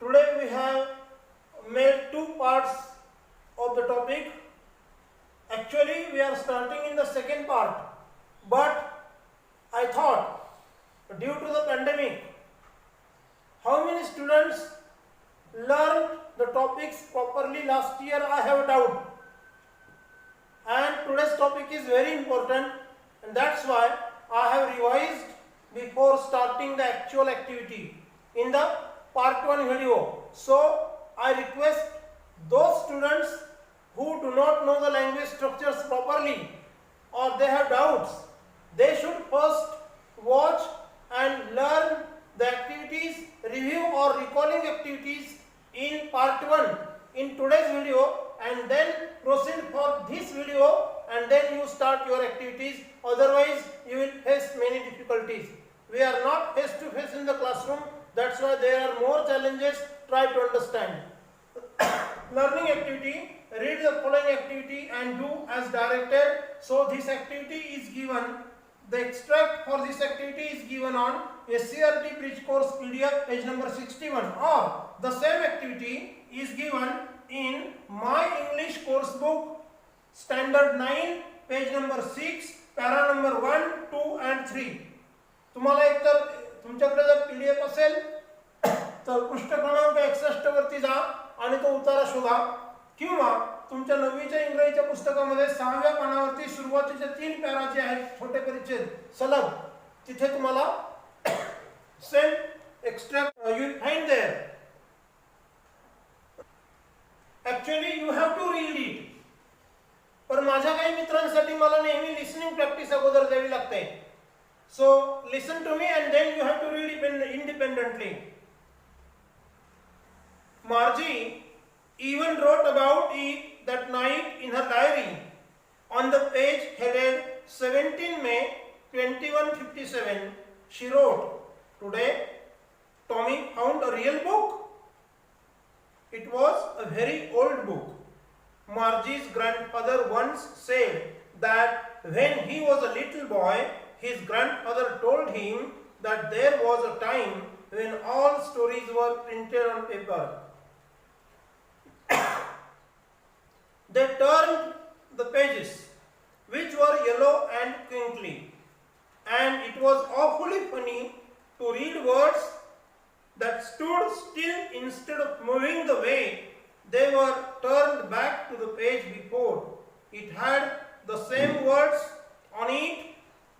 Today we have made two parts of the topic. Actually we are starting in the second part, but I thought due to the pandemic, how many students learned the topics properly last year, I have a doubt. And today's topic is very important, and that's why I have revised before starting the actual activity in the part 1 video. So I request those students who do not know the language structures properly or they have doubts, they should first watch and learn the activities, review or recalling activities in part 1 in today's video, and then proceed for this video, and then you start your activities. Otherwise you will face many difficulties. We are not face to face in the classroom, that's why there are more challenges. Try to understand. Learning activity, read the following activity and do as directed. So this activity is given, the extract for this activity is given on SCRT Bridge Course PDF page number 61, or the same activity is given in My English Course Book Standard 9 page number 6 para number 1, 2 and 3. तुम्हाला एक तर तुमच्याकडे जर PDF असेल तर पृष्ठ क्रमांक 61 वरती जा आणि तो उतारा शोधा, किंवा तुमच्या 9वीच्या इंग्रजीच्या पुस्तकामध्ये 6व्या पानावरती सुरुवातीचे 3 पॅरा जे आहेत छोटे परिच्छेद सलग, तिथे तुम्हाला same extract you will find there. Actually you have to read it, पण माझ्या काही मित्रांसाठी मला नेहमी लिसनिंग प्रॅक्टिस अगोदर द्यावी लागते. So listen to me and then you have to read it independently. Margie even wrote about it that night in her diary. On the page headed 17 May 2157, she wrote, "Today Tommy found a real book." It was a very old book. Margie's grandfather once said that when he was a little boy, his grandfather told him that there was a time when all stories were printed on paper. They turned the pages, which were yellow and crinkly, and it was awfully funny to read words that stood still instead of moving the way they were turned back to the page before. It had the same words on it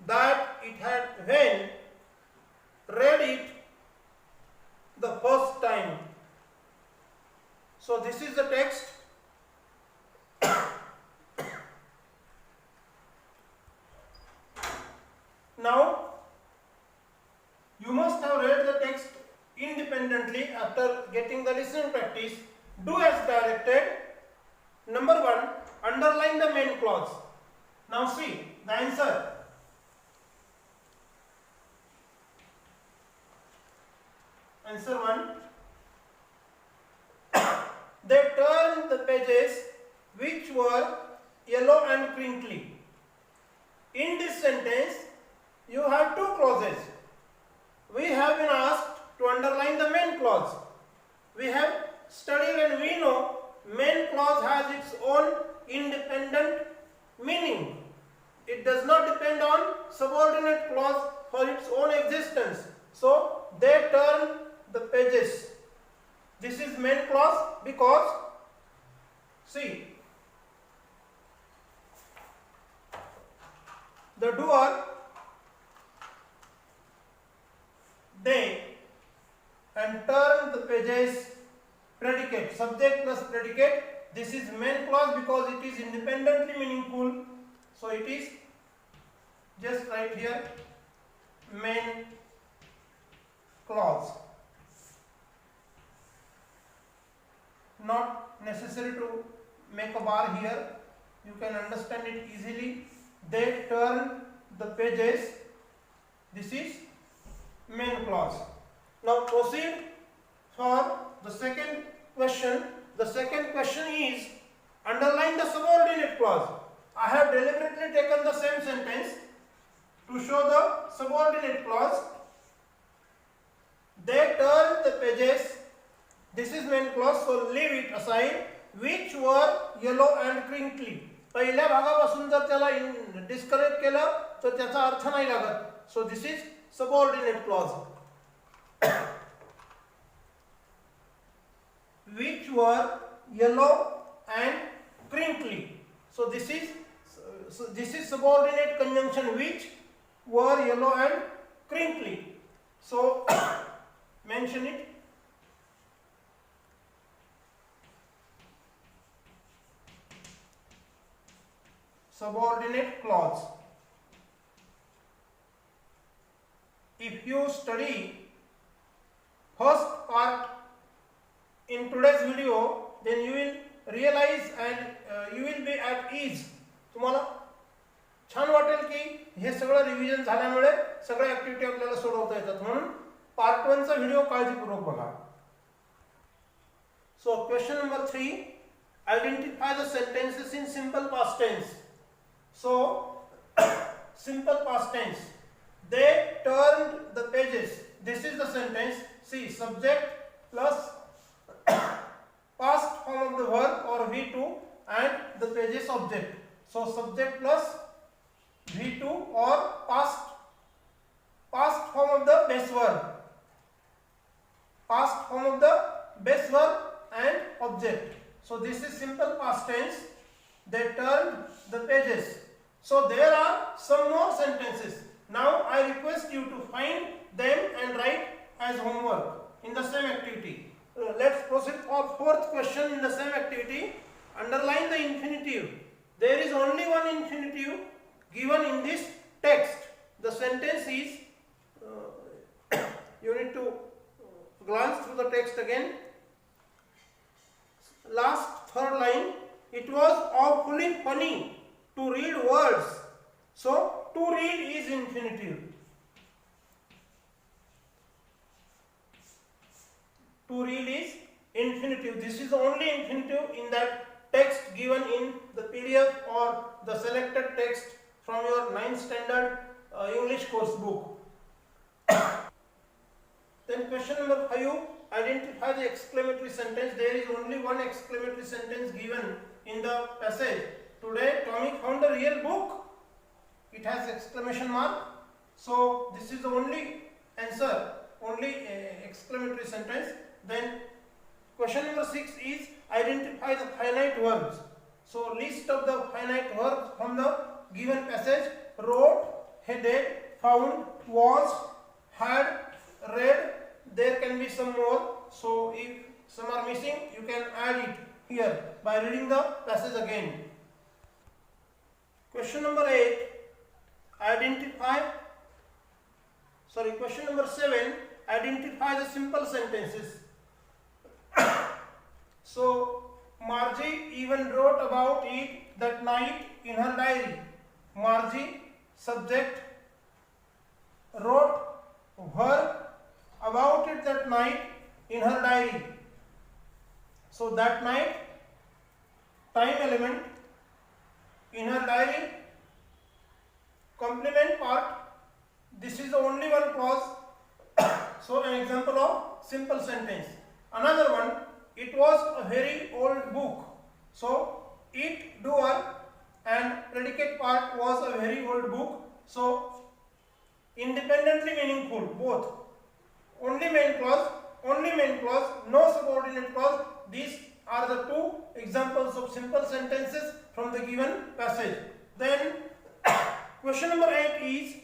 that it had when read it the first time. So this is the text. Now you must have read the text independently after getting the listening practice. Do as directed. Number 1, underline the main clause. Now see the answer. Answer 1. They turned the pages which were yellow and crinkly. In this sentence, you have two clauses. We have been asked to underline the main clause. We have studied and we know main clause has its own independent meaning. It does not depend on subordinate clause for its own existence. So they turn the pages. This is main clause because see, the doer, they, and turn the pages, predicate, subject plus predicate. This is main clause because it is independently meaningful. So it is just right here, main clause. Not necessary to make a bar here, you can understand it easily. They turn the pages. This is main clause. Now proceed for the second question. The second question is underline the subordinate clause. I have deliberately taken the same sentence to show the subordinate clause. They turn the pages This is main clause, so leave it aside. Which were yellow and crinkly. पहिल्या भागापासून जर त्याला discourage केलं तर त्याचा अर्थ नाही लागत. So this is subordinate clause. Which were yellow and crinkly. So this is subordinate conjunction, which were yellow and crinkly. So mention it. Subordinate clause. If you study first part in today's video, then you will realize and you will be at ease. तुम्हाला छान वाटेल की हे सगळं revision झाल्यामुळे सगळ्या activity आपल्याला सोडवता येतात. म्हणून पार्ट 1 चा व्हिडिओ काळजीपूर्वक बघा. So question number 3, identify the sentences in simple past tense. So simple past tense, they turned the pages. This is the sentence. See, subject plus past form of the verb or V2 and the pages object. So subject plus V2 or past form of the base verb. Past form of the base verb and object. So this is simple past tense. They turned the pages. So there are some more sentences. Now I request you to find them and write as homework in the same activity. Let's proceed for fourth question in the same activity. Underline the infinitive. There is only one infinitive given in this text. The sentence is, you need to glance through the text again. Last third line, it was awfully funny to read words. So to read is infinitive. To read is infinitive. This is the only infinitive in that text given in the PDF or the selected text from your 9th standard English course book. Then question number 5, identify the exclamatory sentence. There is only one exclamatory sentence given in the passage. Today Tommy found a real book. It has exclamation mark. So this is the only answer, only exclamatory sentence. Then question number 6 is identify the finite verbs. So list of the finite verbs from the given passage: wrote, headed, found, was, had, read. There can be some more. So if some are missing, you can add it here by reading the passage again. Question number 8, question number 7, identify the simple sentences. So Margie even wrote about it that night in her diary. Margie, subject, wrote verb, about it that night in her diary. So that night, time element, in her diary, complement part. This is the only one clause. So an example of simple sentence. Another one, it was a very old book. So it, doer, and predicate part was a very old book. So independently meaningful, both. Only main clause, no subordinate clause. These are the two examples of simple sentences from the given passage. Then question number 8 is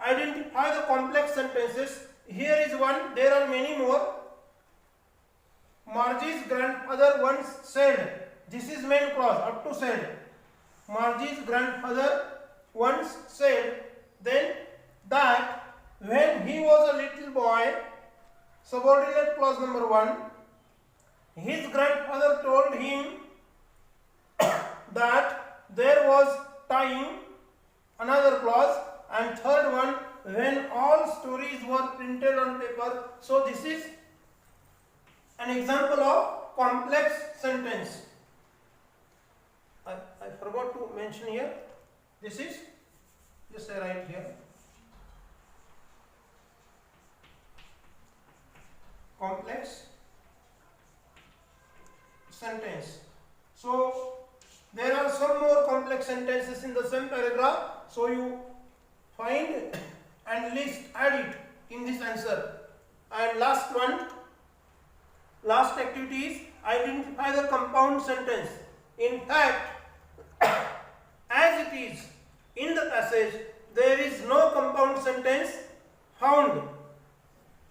identify the complex sentences. Here is one, there are many more. Margie's grandfather once said, this is main clause, up to said. Margie's grandfather once said, then that when he was a little boy, subordinate clause number 1, his grandfather told him that there was time, another clause, and third one, when all stories were printed on paper. So this is an example of complex sentence. I forgot to mention here. This is, just I write here, complex complex sentences in the same paragraph. So you find and list, add it in this answer. And last one, last activity is identify the compound sentence. In fact, as it is in the passage, there is no compound sentence found.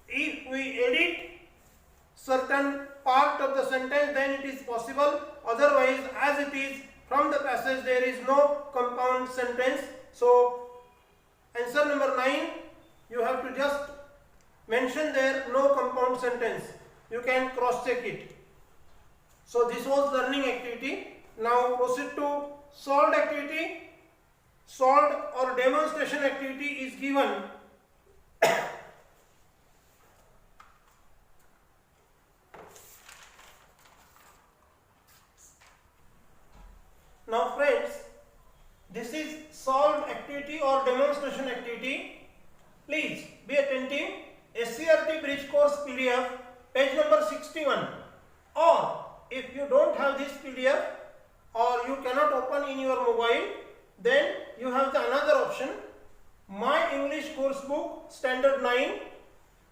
If we edit certain part of the sentence, then it is possible. Otherwise, as it is from the passage, there is no compound sentence. So, answer number 9, you have to just mention there no compound sentence. You can cross check it. So, this was learning activity. Now, proceed to solved activity. Solved or demonstration activity is given. Now friends, this is solved activity or demonstration activity. Please be attentive. SCRT Bridge Course PDF, page number 61. Or if you don't have this PDF or you cannot open in your mobile, then you have the another option. My English Course Book, Standard 9,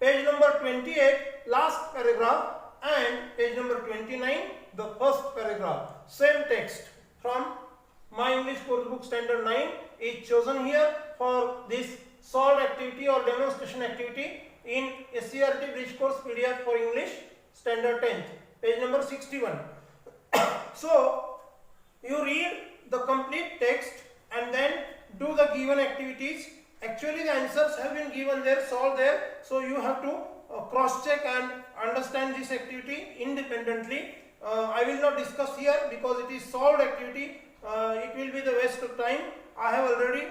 page number 28, last paragraph, and page number 29, the first paragraph. Same text from My English Course Book Standard 9 is chosen here for this solved activity or demonstration activity in SCRT Bridge Course PDF for English Standard 10th, page number 61. So, you read the complete text and then do the given activities. Actually, the answers have been given there, solved there. So, you have to cross check and understand this activity independently. I will not discuss here because it is solved activity. It will be the waste of time. I have already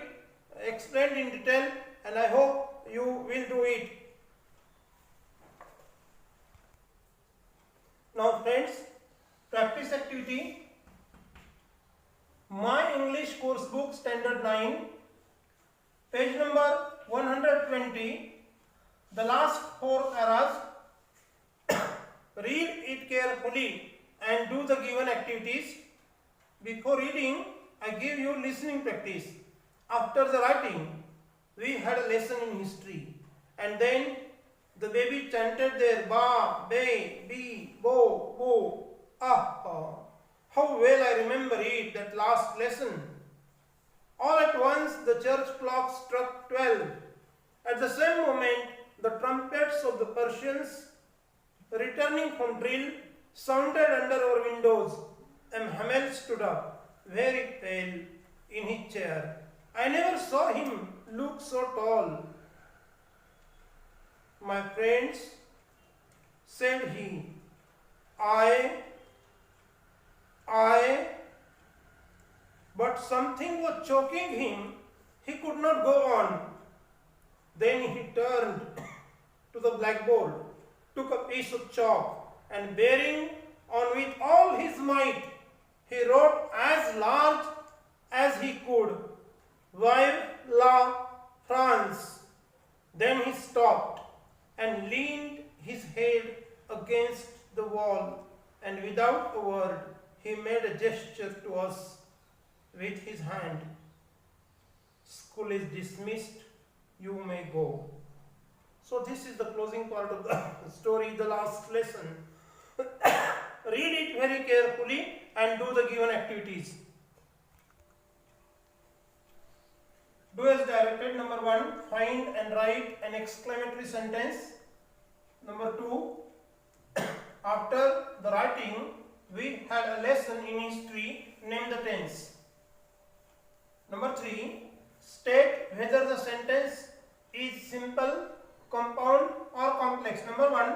explained in detail and I hope you will do it. Now friends, practice activity. My English Course Book Standard 9, page number 120, the last 4 paras. Read it carefully and do the given activities. Before reading, I give you listening practice. After the writing, we had a lesson in history, and then the baby chanted their ba, be, bi, bo, bo, ah, ah. How well I remember it, that last lesson. All at once the church clock struck 12. At the same moment, the trumpets of the Persians returning from drill sounded under our windows, and Hamel stood up, very pale, in his chair. I never saw him look so tall. My friends, said he, but something was choking him. He could not go on. Then he turned to the blackboard, took a piece of chalk, and bearing on with all his might, he wrote as large as he could, Vive la France. Then he stopped and leaned his head against the wall, and without a word, he made a gesture to us with his hand. School is dismissed, you may go. So this is the closing part of the story, the last lesson. Read it very carefully and do the given activities. Do as directed. Number 1, find and write an exclamatory sentence. Number 2, after the writing, we had a lesson in history, name the tense. Number 3, state whether the sentence is simple, compound or complex. Number 1,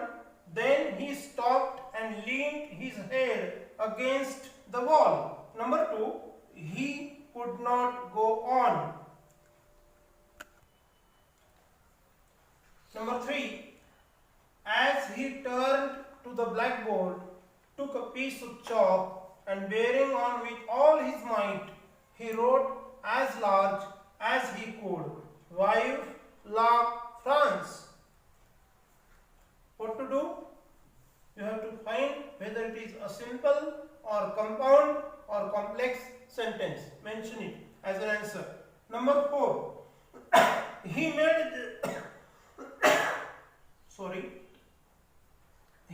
then he stopped and leaned his head against the wall. Number 2, he could not go on. Number 3, as he turned to the blackboard, took a piece of chalk, and bearing on with all his might, he wrote as large as he could, Vive la France. What to do? You have to find whether it is a simple or compound or complex sentence. Mention it as an answer. Number 4. He made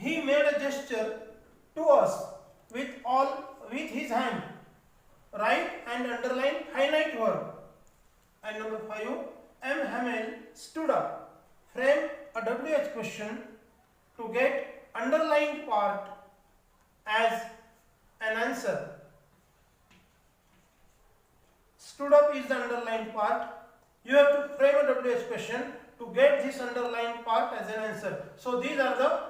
He made a gesture to us with his hand. Write and underline highlight word. And number 5. M. Hamel stood up. Frame a WH question to get underlined part as an answer. Stood up is the underlined part. You have to frame a WH question to get this underlined part as an answer. So these are the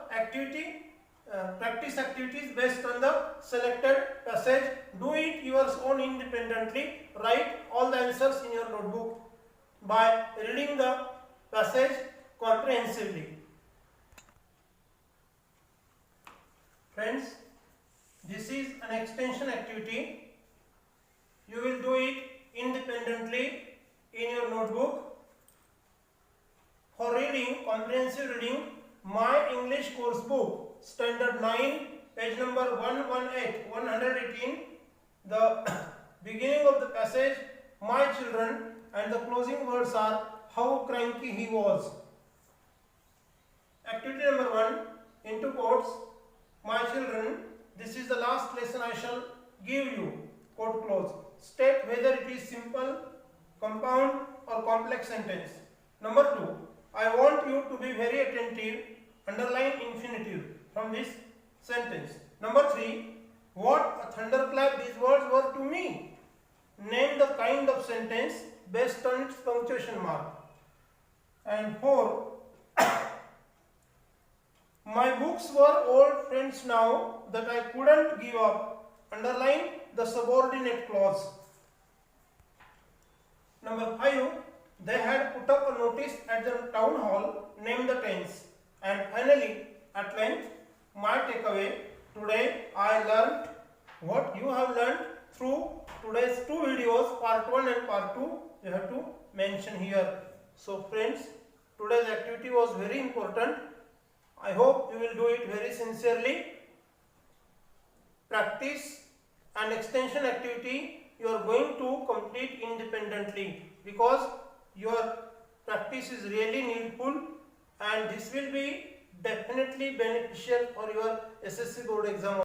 practice activities based on the selected passage. Do it yours own independently. Write all the answers in your notebook by reading the passage comprehensively. Friends, this is an extension activity. You will do it independently in your notebook. For reading, comprehensive reading, My English Course Book, Standard 9, page number 118, the beginning of the passage, my children, and the closing words are, how cranky he was. Activity number 1, into quotes, my children, this is the last lesson I shall give you, quote close. State whether it is simple, compound or complex sentence. Number 2, I want you to be very attentive, underline infinitive from this sentence. Number 3, what a thunderclap these words were to me. Name the kind of sentence based on its punctuation mark. And 4, my books were old friends now that I couldn't give up. Underline the subordinate clause. Number 5, they had put up a notice at the town hall, name the tense. And finally, at length, my takeaway, today I learnt what you have learnt through today's 2 videos, part 1 and part 2, you have to mention here. So friends, today's activity was very important. I hope you will do it very sincerely. Practice and extension activity you are going to complete independently, because your practice is really needful and this will be definitely beneficial for your SSC board exam.